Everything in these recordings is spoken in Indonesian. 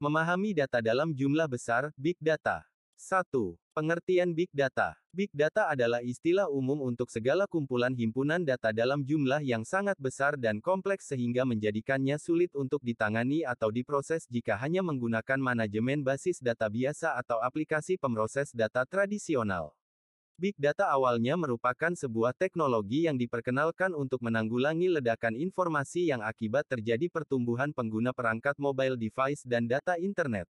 Memahami data dalam jumlah besar, Big Data. 1. Pengertian Big Data. Big Data adalah istilah umum untuk segala kumpulan himpunan data dalam jumlah yang sangat besar dan kompleks sehingga menjadikannya sulit untuk ditangani atau diproses jika hanya menggunakan manajemen basis data biasa atau aplikasi pemroses data tradisional. Big Data awalnya merupakan sebuah teknologi yang diperkenalkan untuk menanggulangi ledakan informasi yang akibat terjadi pertumbuhan pengguna perangkat mobile device dan data internet.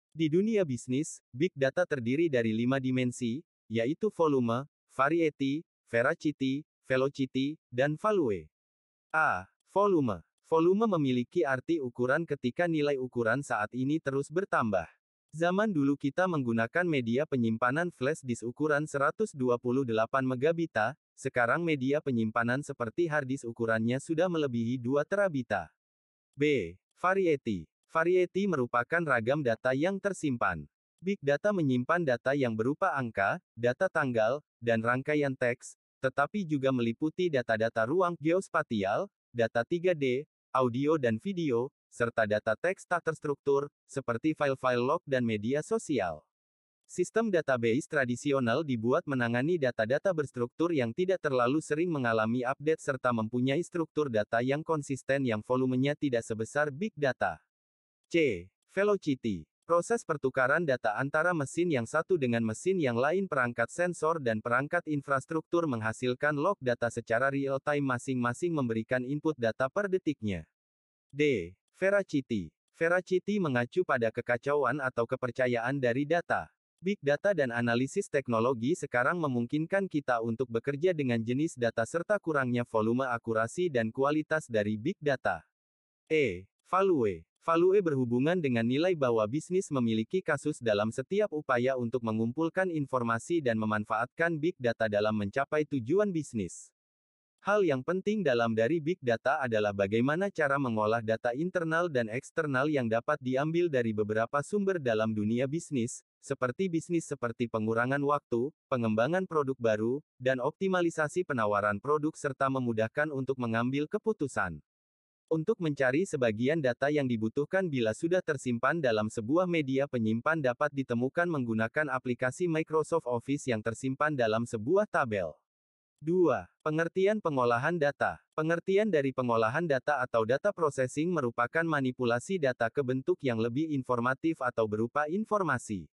Di dunia bisnis, Big Data terdiri dari 5 dimensi, yaitu volume, variety, veracity, velocity, dan value. A. Volume. Volume memiliki arti ukuran ketika nilai ukuran saat ini terus bertambah. Zaman dulu kita menggunakan media penyimpanan flash disk ukuran 128 megabita, sekarang media penyimpanan seperti hard disk ukurannya sudah melebihi 2 terabita. B. Variety. Variety merupakan ragam data yang tersimpan. Big Data menyimpan data yang berupa angka, data tanggal, dan rangkaian teks, tetapi juga meliputi data-data ruang geospasial, data 3D, audio dan video, serta data teks tak terstruktur, seperti file-file log dan media sosial. Sistem database tradisional dibuat menangani data-data berstruktur yang tidak terlalu sering mengalami update serta mempunyai struktur data yang konsisten yang volumenya tidak sebesar Big Data. C. Velocity. Proses pertukaran data antara mesin yang satu dengan mesin yang lain, perangkat sensor dan perangkat infrastruktur menghasilkan log data secara real-time, masing-masing memberikan input data per detiknya. D. Veracity. Veracity mengacu pada kekacauan atau kepercayaan dari data. Big Data dan analisis teknologi sekarang memungkinkan kita untuk bekerja dengan jenis data serta kurangnya volume, akurasi dan kualitas dari Big Data. E. Value. Value berhubungan dengan nilai bahwa bisnis memiliki kasus dalam setiap upaya untuk mengumpulkan informasi dan memanfaatkan Big Data dalam mencapai tujuan bisnis. Hal yang penting dalam dari Big Data adalah bagaimana cara mengolah data internal dan eksternal yang dapat diambil dari beberapa sumber dalam dunia bisnis, seperti pengurangan waktu, pengembangan produk baru, dan optimalisasi penawaran produk serta memudahkan untuk mengambil keputusan. Untuk mencari sebagian data yang dibutuhkan bila sudah tersimpan dalam sebuah media penyimpan dapat ditemukan menggunakan aplikasi Microsoft Office yang tersimpan dalam sebuah tabel. 2. Pengertian pengolahan data. Pengertian dari pengolahan data atau data processing merupakan manipulasi data ke bentuk yang lebih informatif atau berupa informasi.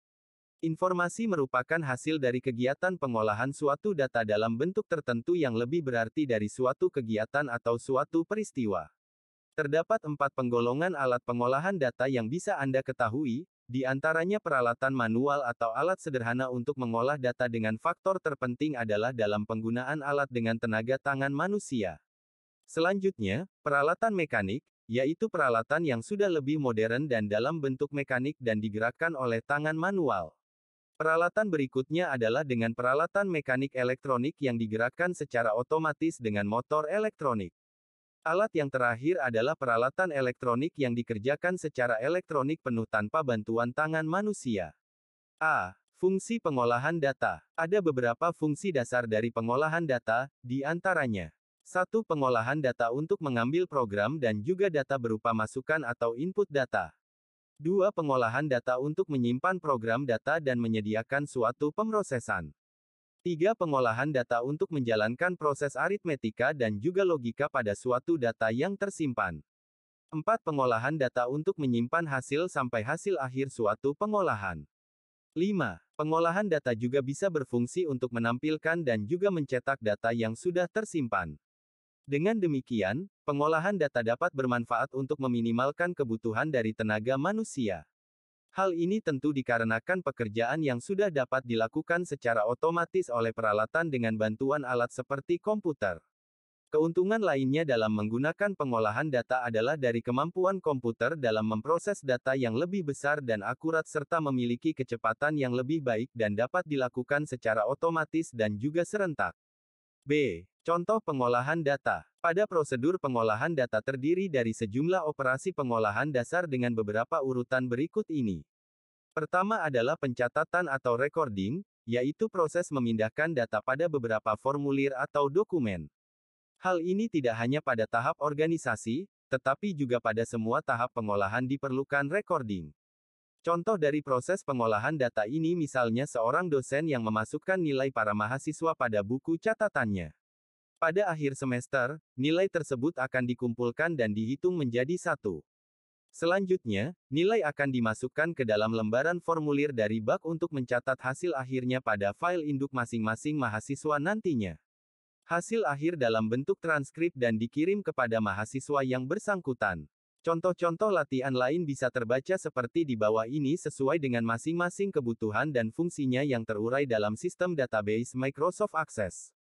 Informasi merupakan hasil dari kegiatan pengolahan suatu data dalam bentuk tertentu yang lebih berarti dari suatu kegiatan atau suatu peristiwa. Terdapat 4 penggolongan alat pengolahan data yang bisa Anda ketahui, di antaranya peralatan manual atau alat sederhana untuk mengolah data dengan faktor terpenting adalah dalam penggunaan alat dengan tenaga tangan manusia. Selanjutnya, peralatan mekanik, yaitu peralatan yang sudah lebih modern dan dalam bentuk mekanik dan digerakkan oleh tangan manual. Peralatan berikutnya adalah dengan peralatan mekanik elektronik yang digerakkan secara otomatis dengan motor elektronik. Alat yang terakhir adalah peralatan elektronik yang dikerjakan secara elektronik penuh tanpa bantuan tangan manusia. A. Fungsi pengolahan data. Ada beberapa fungsi dasar dari pengolahan data, di antaranya 1. Pengolahan data untuk mengambil program dan juga data berupa masukan atau input data. 2. Pengolahan data untuk menyimpan program data dan menyediakan suatu pemrosesan. 3. Pengolahan data untuk menjalankan proses aritmetika dan juga logika pada suatu data yang tersimpan. 4. Pengolahan data untuk menyimpan hasil sampai hasil akhir suatu pengolahan. 5. Pengolahan data juga bisa berfungsi untuk menampilkan dan juga mencetak data yang sudah tersimpan. Dengan demikian, pengolahan data dapat bermanfaat untuk meminimalkan kebutuhan dari tenaga manusia. Hal ini tentu dikarenakan pekerjaan yang sudah dapat dilakukan secara otomatis oleh peralatan dengan bantuan alat seperti komputer. Keuntungan lainnya dalam menggunakan pengolahan data adalah dari kemampuan komputer dalam memproses data yang lebih besar dan akurat serta memiliki kecepatan yang lebih baik dan dapat dilakukan secara otomatis dan juga serentak. B. Contoh pengolahan data. Pada prosedur pengolahan data terdiri dari sejumlah operasi pengolahan dasar dengan beberapa urutan berikut ini. Pertama adalah pencatatan atau recording, yaitu proses memindahkan data pada beberapa formulir atau dokumen. Hal ini tidak hanya pada tahap organisasi, tetapi juga pada semua tahap pengolahan diperlukan recording. Contoh dari proses pengolahan data ini misalnya seorang dosen yang memasukkan nilai para mahasiswa pada buku catatannya. Pada akhir semester, nilai tersebut akan dikumpulkan dan dihitung menjadi satu. Selanjutnya, nilai akan dimasukkan ke dalam lembaran formulir dari bak untuk mencatat hasil akhirnya pada file induk masing-masing mahasiswa nantinya. Hasil akhir dalam bentuk transkrip dan dikirim kepada mahasiswa yang bersangkutan. Contoh-contoh latihan lain bisa terbaca seperti di bawah ini sesuai dengan masing-masing kebutuhan dan fungsinya yang terurai dalam sistem database Microsoft Access.